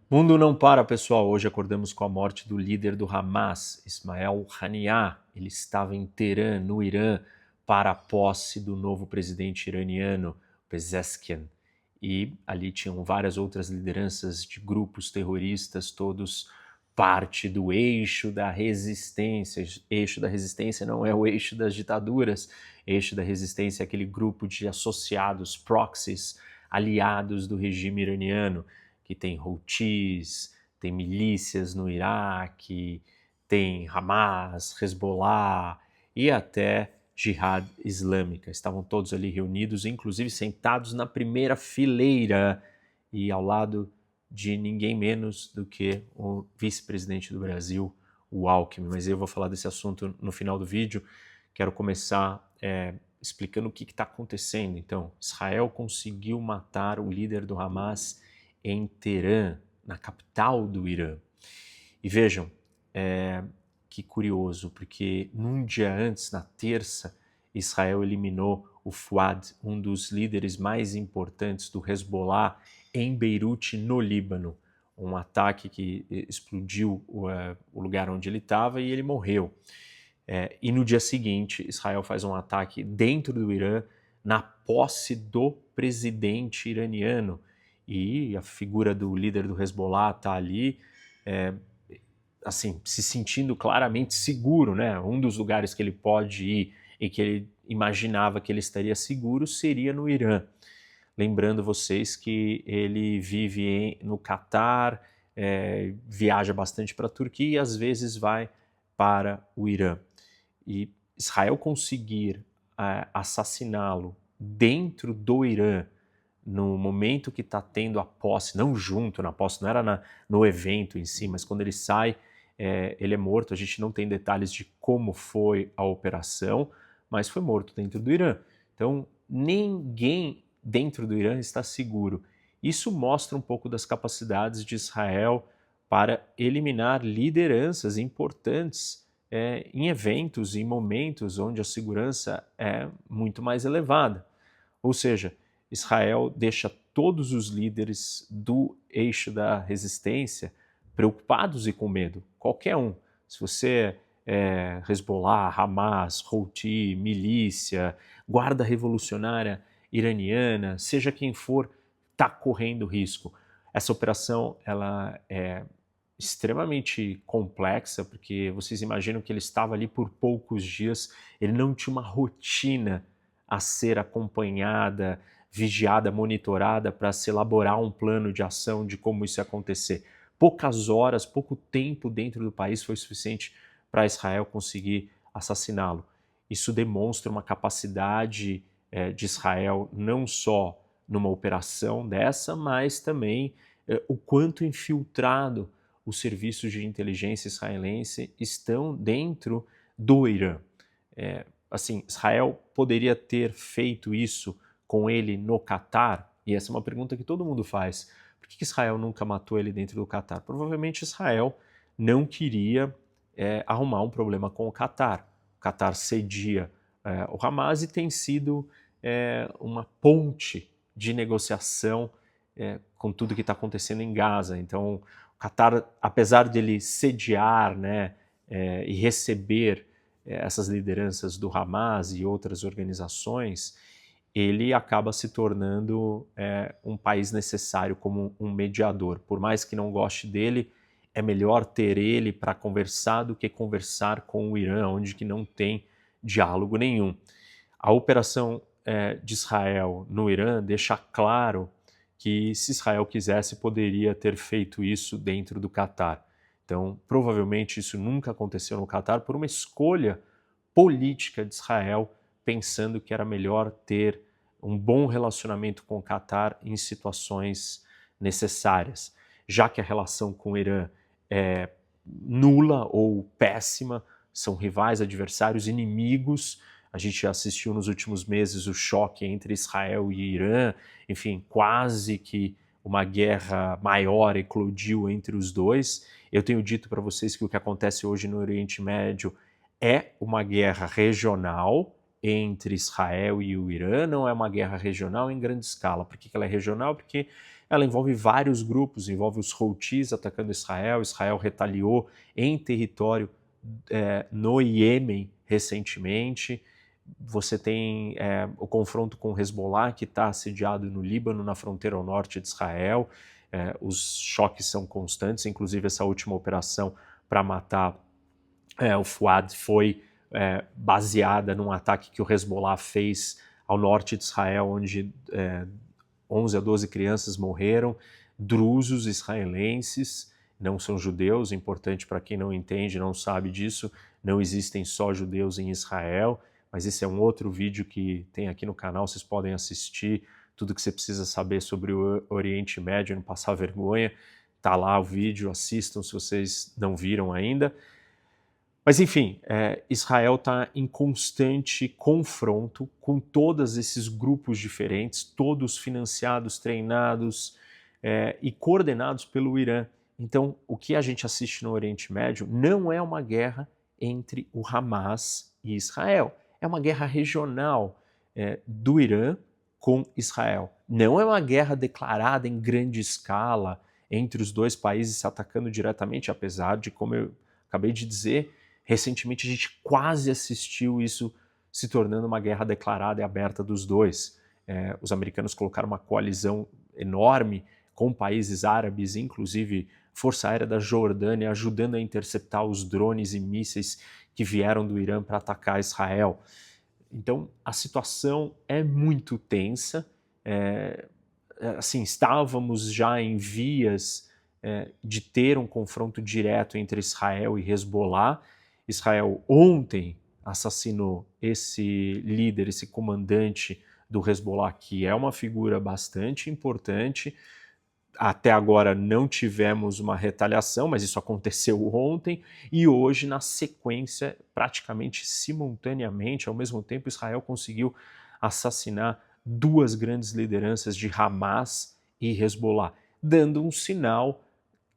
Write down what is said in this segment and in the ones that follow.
Mundo não para, pessoal. Hoje acordamos com a morte do líder do Hamas, Ismael Haniyeh. Ele estava em Teherã, no Irã, para a posse do novo presidente iraniano, Pezeshkian. E ali tinham várias outras lideranças de grupos terroristas, todos parte do eixo da resistência. Eixo da resistência não é o eixo das ditaduras. Eixo da resistência é aquele grupo de associados, proxies, aliados do regime iraniano, que tem Houthis, tem milícias no Iraque, tem Hamas, Hezbollah e até Jihad Islâmica. Estavam todos ali reunidos, inclusive sentados na primeira fileira e ao lado de ninguém menos do que o vice-presidente do Brasil, o Alckmin. Mas eu vou falar desse assunto no final do vídeo. Quero começar explicando o que está acontecendo. Então, Israel conseguiu matar o líder do Hamas em Teherã, na capital do Irã. E vejam, que curioso, porque num dia antes, na terça, Israel eliminou o Fuad, um dos líderes mais importantes do Hezbollah, em Beirute, no Líbano. Um ataque que explodiu o lugar onde ele estava e ele morreu. E no dia seguinte, Israel faz um ataque dentro do Irã, na posse do presidente iraniano. E a figura do líder do Hezbollah está ali, assim, se sentindo claramente seguro, né? Um dos lugares que ele pode ir e que ele imaginava que ele estaria seguro seria no Irã. Lembrando vocês que ele vive no Catar, viaja bastante para a Turquia e às vezes vai para o Irã. E Israel conseguir assassiná-lo dentro do Irã, no momento que está tendo a posse, não junto na posse, não era no evento em si, mas quando ele sai, ele é morto. A gente não tem detalhes de como foi a operação, mas foi morto dentro do Irã. Então, ninguém dentro do Irã está seguro. Isso mostra um pouco das capacidades de Israel para eliminar lideranças importantes em eventos, em momentos onde a segurança é muito mais elevada. Ou seja, Israel deixa todos os líderes do eixo da resistência preocupados e com medo, qualquer um. Se você é Hezbollah, Hamas, Houthi, milícia, guarda revolucionária iraniana, seja quem for, está correndo risco. Essa operação ela é extremamente complexa, porque vocês imaginam que ele estava ali por poucos dias, ele não tinha uma rotina a ser acompanhada, vigiada, monitorada para se elaborar um plano de ação de como isso ia acontecer. Poucas horas, pouco tempo dentro do país foi suficiente para Israel conseguir assassiná-lo. Isso demonstra uma capacidade de Israel não só numa operação dessa, mas também o quanto infiltrado os serviços de inteligência israelense estão dentro do Irã. Assim, Israel poderia ter feito isso com ele no Catar? E essa é uma pergunta que todo mundo faz. Por que Israel nunca matou ele dentro do Catar? Provavelmente Israel não queria arrumar um problema com o Catar. O Catar cedia o Hamas e tem sido uma ponte de negociação com tudo que está acontecendo em Gaza. Então, o Catar, apesar dele sediar e receber essas lideranças do Hamas e outras organizações, ele acaba se tornando um país necessário como um mediador. Por mais que não goste dele, é melhor ter ele para conversar do que conversar com o Irã, onde que não tem diálogo nenhum. A operação de Israel no Irã deixa claro que, se Israel quisesse, poderia ter feito isso dentro do Catar. Então, provavelmente isso nunca aconteceu no Catar por uma escolha política de Israel, pensando que era melhor ter um bom relacionamento com o Catar em situações necessárias. Já que a relação com o Irã é nula ou péssima, são rivais, adversários, inimigos. A gente assistiu nos últimos meses o choque entre Israel e Irã, enfim, quase que uma guerra maior eclodiu entre os dois. Eu tenho dito para vocês que o que acontece hoje no Oriente Médio é uma guerra regional entre Israel e o Irã, não é uma guerra regional em grande escala. Por que ela é regional? Porque ela envolve vários grupos, envolve os Houthis atacando Israel, Israel retaliou em território no Iêmen recentemente, você tem o confronto com o Hezbollah, que está assediado no Líbano, na fronteira ao norte de Israel, os choques são constantes, inclusive essa última operação para matar o Fuad foi baseada num ataque que o Hezbollah fez ao norte de Israel, onde 11 a 12 crianças morreram, drusos israelenses, não são judeus, importante para quem não entende, não sabe disso, não existem só judeus em Israel, mas esse é um outro vídeo que tem aqui no canal, vocês podem assistir, tudo que você precisa saber sobre o Oriente Médio, não passar vergonha, tá lá o vídeo, assistam se vocês não viram ainda. Mas enfim, Israel está em constante confronto com todos esses grupos diferentes, todos financiados, treinados e coordenados pelo Irã. Então, o que a gente assiste no Oriente Médio não é uma guerra entre o Hamas e Israel, é uma guerra regional do Irã com Israel. Não é uma guerra declarada em grande escala entre os dois países se atacando diretamente, apesar de, como eu acabei de dizer, recentemente a gente quase assistiu isso se tornando uma guerra declarada e aberta dos dois. Os americanos colocaram uma coalizão enorme com países árabes, inclusive Força Aérea da Jordânia, ajudando a interceptar os drones e mísseis que vieram do Irã para atacar Israel. Então a situação é muito tensa. Assim, estávamos já em vias de ter um confronto direto entre Israel e Hezbollah. Israel ontem assassinou esse líder, esse comandante do Hezbollah, que é uma figura bastante importante. Até agora não tivemos uma retaliação, mas isso aconteceu ontem, e hoje, na sequência, praticamente simultaneamente, ao mesmo tempo, Israel conseguiu assassinar duas grandes lideranças de Hamas e Hezbollah, dando um sinal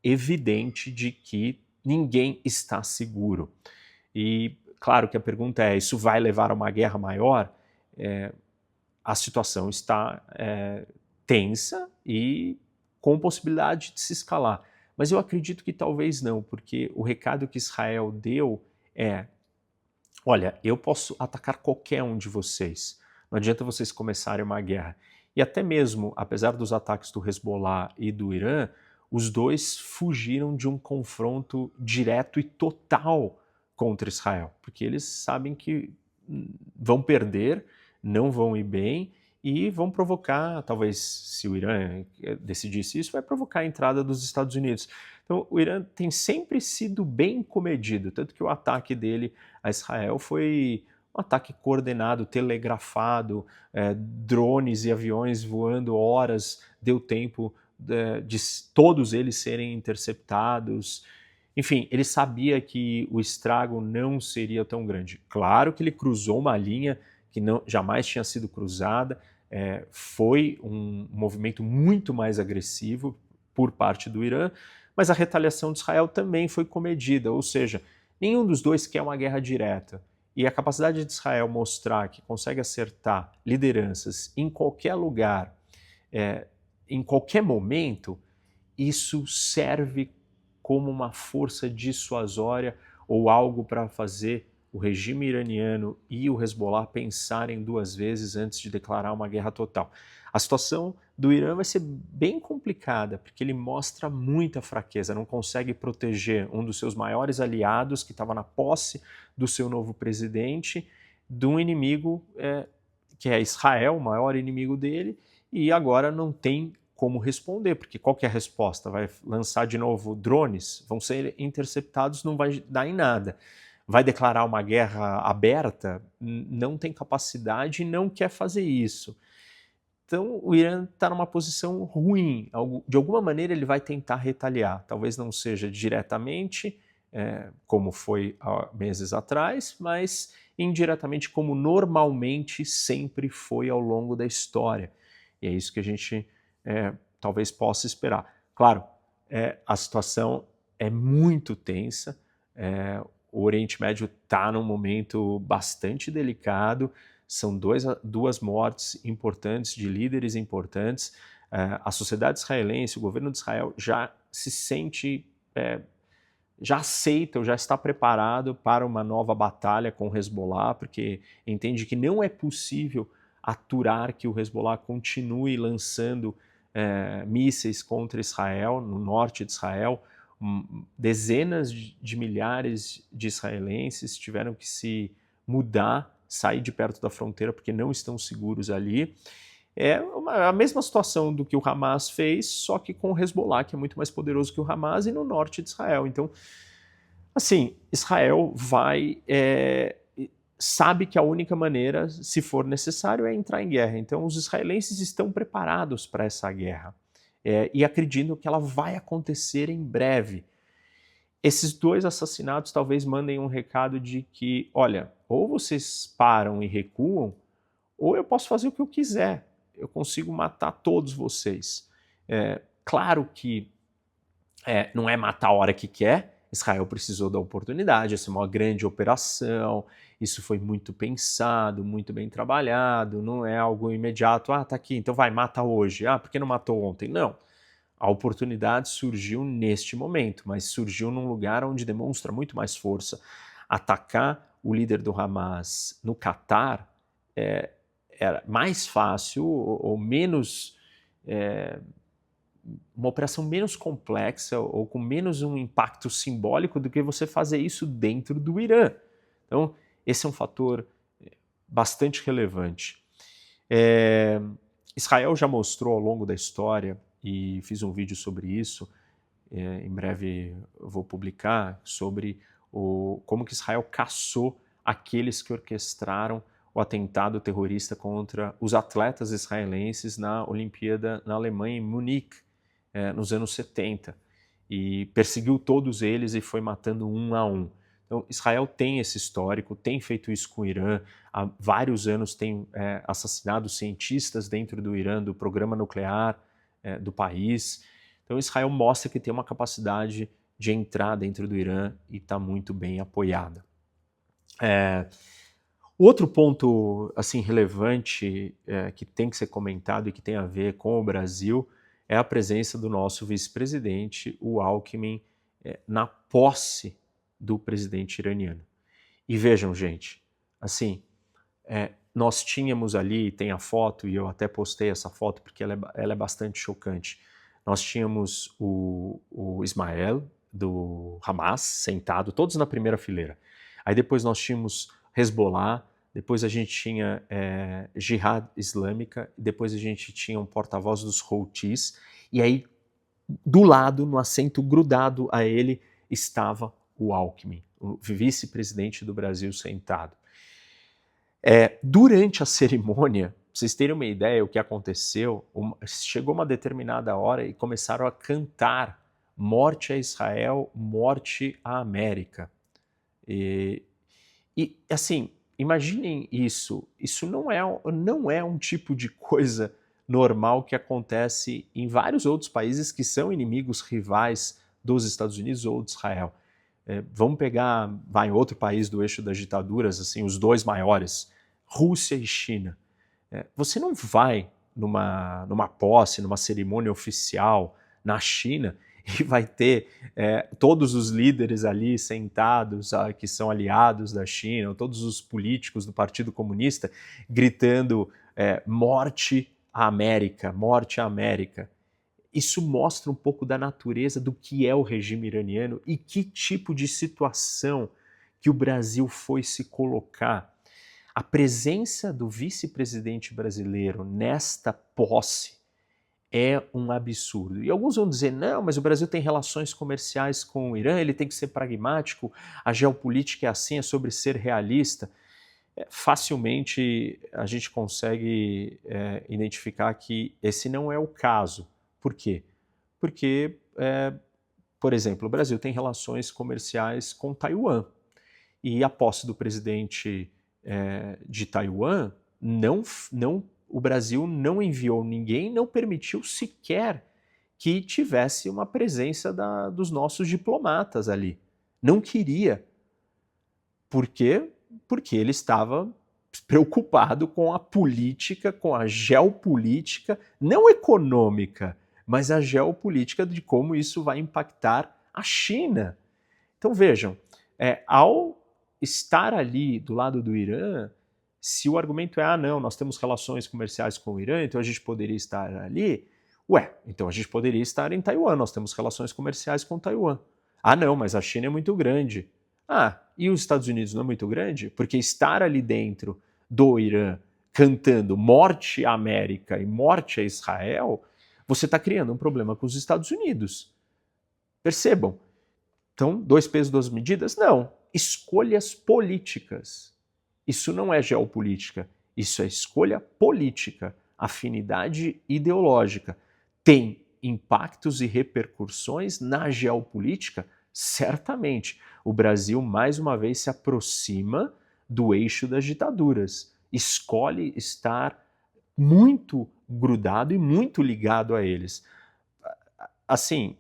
evidente de que ninguém está seguro. E claro que a pergunta é, isso vai levar a uma guerra maior? A situação está tensa e com possibilidade de se escalar. Mas eu acredito que talvez não, porque o recado que Israel deu é: olha, eu posso atacar qualquer um de vocês, não adianta vocês começarem uma guerra. E até mesmo, apesar dos ataques do Hezbollah e do Irã, os dois fugiram de um confronto direto e total contra Israel, porque eles sabem que vão perder, não vão ir bem e vão provocar, talvez se o Irã decidisse isso, vai provocar a entrada dos Estados Unidos. Então o Irã tem sempre sido bem comedido, tanto que o ataque dele a Israel foi um ataque coordenado, telegrafado, drones e aviões voando horas, deu tempo de todos eles serem interceptados. Enfim, ele sabia que o estrago não seria tão grande. Claro que ele cruzou uma linha que jamais tinha sido cruzada, foi um movimento muito mais agressivo por parte do Irã, mas a retaliação de Israel também foi comedida, ou seja, nenhum dos dois quer uma guerra direta. E a capacidade de Israel mostrar que consegue acertar lideranças em qualquer lugar, em qualquer momento, isso serve como uma força dissuasória ou algo para fazer o regime iraniano e o Hezbollah pensarem duas vezes antes de declarar uma guerra total. A situação do Irã vai ser bem complicada, porque ele mostra muita fraqueza, não consegue proteger um dos seus maiores aliados, que estava na posse do seu novo presidente, de um inimigo que é Israel, o maior inimigo dele, e agora não tem como responder, porque qual que é a resposta? Vai lançar de novo drones? Vão ser interceptados, não vai dar em nada. Vai declarar uma guerra aberta? Não tem capacidade e não quer fazer isso. Então o Irã está numa posição ruim. De alguma maneira ele vai tentar retaliar. Talvez não seja diretamente, como foi há meses atrás, mas indiretamente, como normalmente sempre foi ao longo da história. E é isso que a gente talvez possa esperar. Claro, a situação é muito tensa, o Oriente Médio está num momento bastante delicado, são duas mortes importantes de líderes importantes, A sociedade israelense, o governo de Israel já se sente, já aceita ou já está preparado para uma nova batalha com o Hezbollah, porque entende que não é possível aturar que o Hezbollah continue lançando mísseis contra Israel, no norte de Israel. Dezenas de milhares de israelenses tiveram que se mudar, sair de perto da fronteira porque não estão seguros ali. É a mesma situação do que o Hamas fez, só que com o Hezbollah, que é muito mais poderoso que o Hamas, e no norte de Israel. Então, assim, Israel sabe que a única maneira, se for necessário, é entrar em guerra. Então, os israelenses estão preparados para essa guerra e acreditam que ela vai acontecer em breve. Esses 2 assassinatos talvez mandem um recado de que, olha, ou vocês param e recuam, ou eu posso fazer o que eu quiser. Eu consigo matar todos vocês. Claro que não é matar a hora que quer. Israel precisou da oportunidade, essa é uma grande operação, isso foi muito pensado, muito bem trabalhado, não é algo imediato, tá aqui, então vai, mata hoje, por que não matou ontem? Não, a oportunidade surgiu neste momento, mas surgiu num lugar onde demonstra muito mais força. Atacar o líder do Hamas no Catar era mais fácil ou menos... uma operação menos complexa ou com menos um impacto simbólico do que você fazer isso dentro do Irã. Então, esse é um fator bastante relevante. Israel já mostrou ao longo da história, e fiz um vídeo sobre isso, em breve eu vou publicar, sobre como que Israel caçou aqueles que orquestraram o atentado terrorista contra os atletas israelenses na Olimpíada na Alemanha, em Munique, nos anos 70, e perseguiu todos eles e foi matando um a um. Então, Israel tem esse histórico, tem feito isso com o Irã, há vários anos tem assassinado cientistas dentro do Irã, do programa nuclear do país. Então, Israel mostra que tem uma capacidade de entrar dentro do Irã e está muito bem apoiada. Outro ponto assim, relevante que tem que ser comentado e que tem a ver com o Brasil é a presença do nosso vice-presidente, o Alckmin, na posse do presidente iraniano. E vejam, gente, assim, nós tínhamos ali, tem a foto, e eu até postei essa foto porque ela é bastante chocante. Nós tínhamos o Ismael, do Hamas, sentado, todos na primeira fileira. Aí depois nós tínhamos Hezbollah, depois a gente tinha Jihad Islâmica, depois a gente tinha um porta-voz dos Houthis, e aí do lado, no assento grudado a ele, estava o Alckmin, o vice-presidente do Brasil sentado. Durante a cerimônia, pra vocês terem uma ideia o que aconteceu, chegou uma determinada hora e começaram a cantar morte a Israel, morte à América. E assim, imaginem isso não é um tipo de coisa normal que acontece em vários outros países que são inimigos rivais dos Estados Unidos ou de Israel. Vamos pegar, vai em outro país do eixo das ditaduras, assim, os 2 maiores, Rússia e China. Você não vai numa posse, numa cerimônia oficial na China e vai ter todos os líderes ali sentados, que são aliados da China, ou todos os políticos do Partido Comunista gritando morte à América, morte à América. Isso mostra um pouco da natureza do que é o regime iraniano e que tipo de situação que o Brasil foi se colocar. A presença do vice-presidente brasileiro nesta posse é um absurdo. E alguns vão dizer, não, mas o Brasil tem relações comerciais com o Irã, ele tem que ser pragmático, a geopolítica é assim, é sobre ser realista. Facilmente a gente consegue identificar que esse não é o caso. Por quê? Porque, por exemplo, o Brasil tem relações comerciais com Taiwan, e a posse do presidente de Taiwan, o Brasil não enviou ninguém, não permitiu sequer que tivesse uma presença dos nossos diplomatas ali. Não queria. Por quê? Porque ele estava preocupado com a política, com a geopolítica, não econômica, mas a geopolítica de como isso vai impactar a China. Então vejam, ao estar ali do lado do Irã, se o argumento é, não, nós temos relações comerciais com o Irã, então a gente poderia estar ali, então a gente poderia estar em Taiwan, nós temos relações comerciais com Taiwan. Não, mas a China é muito grande. E os Estados Unidos não é muito grande? Porque estar ali dentro do Irã cantando morte à América e morte a Israel, você está criando um problema com os Estados Unidos. Percebam. Então, 2 pesos, 2 medidas? Não. Escolhas políticas. Isso não é geopolítica. Isso é escolha política. Afinidade ideológica. Tem impactos e repercussões na geopolítica? Certamente. O Brasil, mais uma vez, se aproxima do eixo das ditaduras. Escolhe estar muito grudado e muito ligado a eles. Assim,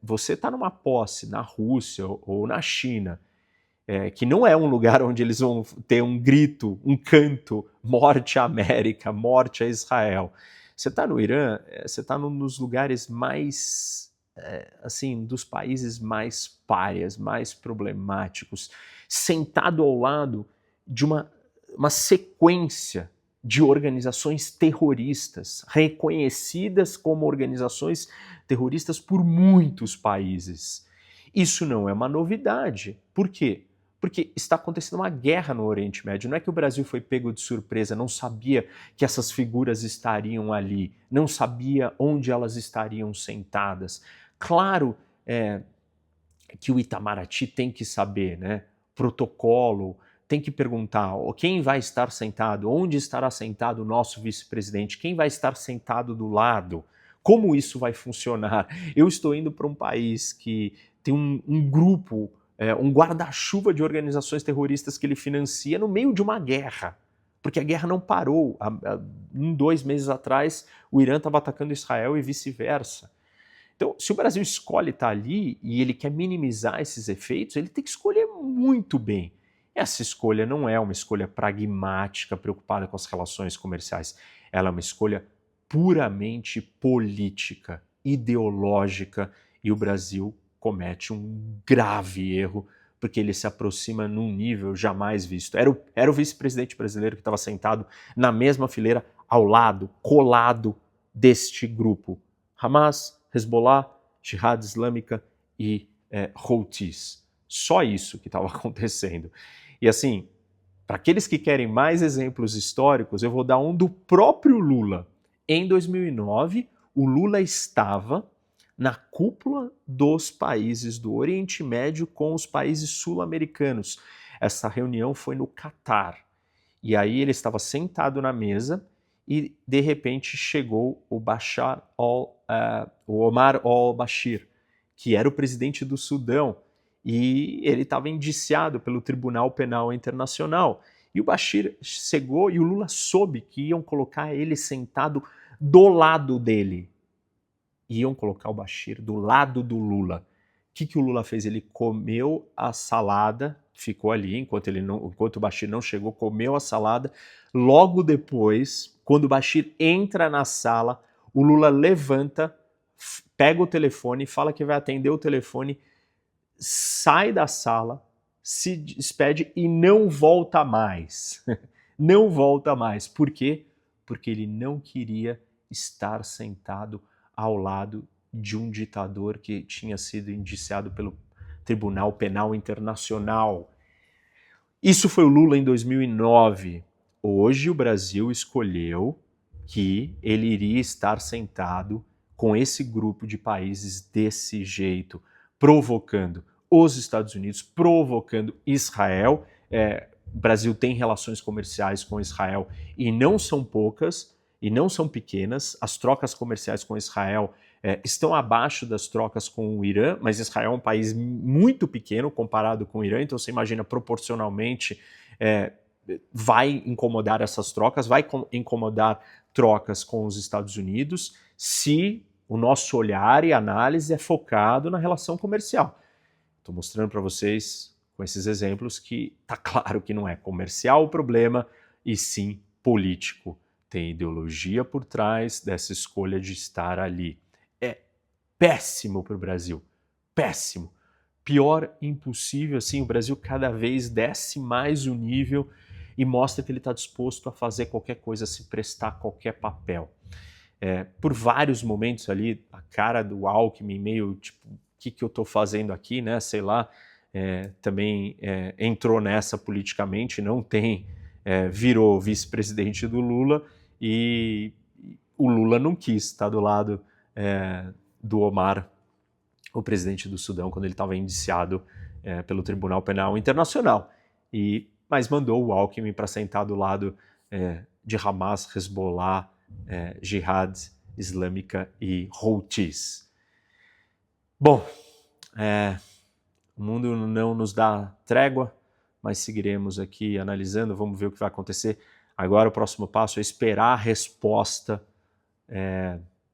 você está numa posse na Rússia ou na China, que não é um lugar onde eles vão ter um grito, um canto, morte à América, morte a Israel. Você está no Irã, você está num dos lugares mais, assim, dos países mais párias, mais problemáticos, sentado ao lado de uma sequência de organizações terroristas, reconhecidas como organizações terroristas por muitos países. Isso não é uma novidade. Por quê? Porque está acontecendo uma guerra no Oriente Médio. Não é que o Brasil foi pego de surpresa, não sabia que essas figuras estariam ali, não sabia onde elas estariam sentadas. Claro que o Itamaraty tem que saber, né? Protocolo, tem que perguntar quem vai estar sentado, onde estará sentado o nosso vice-presidente, quem vai estar sentado do lado, como isso vai funcionar. Eu estou indo para um país que tem um grupo, um guarda-chuva de organizações terroristas que ele financia no meio de uma guerra, porque a guerra não parou. 2 meses atrás, o Irã estava atacando Israel e vice-versa. Então, se o Brasil escolhe estar ali e ele quer minimizar esses efeitos, ele tem que escolher muito bem. Essa escolha não é uma escolha pragmática, preocupada com as relações comerciais. Ela é uma escolha puramente política, ideológica, e o Brasil comete um grave erro, porque ele se aproxima num nível jamais visto. Era o vice-presidente brasileiro que estava sentado na mesma fileira, ao lado, colado deste grupo. Hamas, Hezbollah, Jihad Islâmica e Houthis. Só isso que estava acontecendo. E assim, para aqueles que querem mais exemplos históricos, eu vou dar um do próprio Lula. Em 2009, o Lula estava na cúpula dos países do Oriente Médio com os países sul-americanos. Essa reunião foi no Catar. E aí ele estava sentado na mesa e, de repente, chegou o Omar al-Bashir, que era o presidente do Sudão, e ele estava indiciado pelo Tribunal Penal Internacional. E o Bashir chegou e o Lula soube que iam colocar ele sentado do lado dele. Iam colocar o Bashir do lado do Lula. O que o Lula fez? Ele comeu a salada, ficou ali enquanto o Bashir não chegou, comeu a salada. Logo depois, quando o Bashir entra na sala, o Lula levanta, pega o telefone, fala que vai atender o telefone, sai da sala, se despede e não volta mais. Não volta mais. Por quê? Porque ele não queria estar sentado ao lado de um ditador que tinha sido indiciado pelo Tribunal Penal Internacional. Isso foi o Lula em 2009. Hoje o Brasil escolheu que ele iria estar sentado com esse grupo de países desse jeito, provocando os Estados Unidos, provocando Israel. O Brasil tem relações comerciais com Israel e não são poucas e não são pequenas. As trocas comerciais com Israel estão abaixo das trocas com o Irã, mas Israel é um país muito pequeno comparado com o Irã, então você imagina proporcionalmente vai incomodar essas trocas, vai incomodar trocas com os Estados Unidos se o nosso olhar e análise é focado na relação comercial. Estou mostrando para vocês, com esses exemplos, que está claro que não é comercial o problema e sim político. Tem ideologia por trás dessa escolha de estar ali. É péssimo para o Brasil, péssimo. Pior impossível, assim, o Brasil cada vez desce mais o nível e mostra que ele está disposto a fazer qualquer coisa, a se prestar qualquer papel. Por vários momentos ali, a cara do Alckmin meio tipo, o que eu estou fazendo aqui, né? Sei lá, também entrou nessa politicamente, não tem, virou vice-presidente do Lula e o Lula não quis estar do lado do Omar, o presidente do Sudão, quando ele estava indiciado pelo Tribunal Penal Internacional. Mas mandou o Alckmin para sentar do lado de Hamas, Hezbollah, Jihad Islâmica e Houthis. Bom, o mundo não nos dá trégua, mas seguiremos aqui analisando, vamos ver o que vai acontecer. Agora o próximo passo é esperar a resposta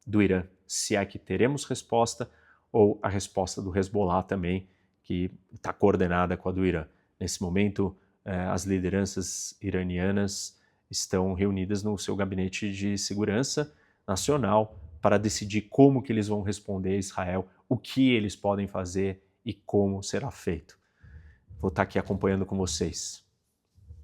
do Irã, se é que teremos resposta, ou a resposta do Hezbollah também, que está coordenada com a do Irã. Nesse momento, as lideranças iranianas estão reunidas no seu gabinete de segurança nacional para decidir como que eles vão responder a Israel, o que eles podem fazer e como será feito. Vou estar aqui acompanhando com vocês.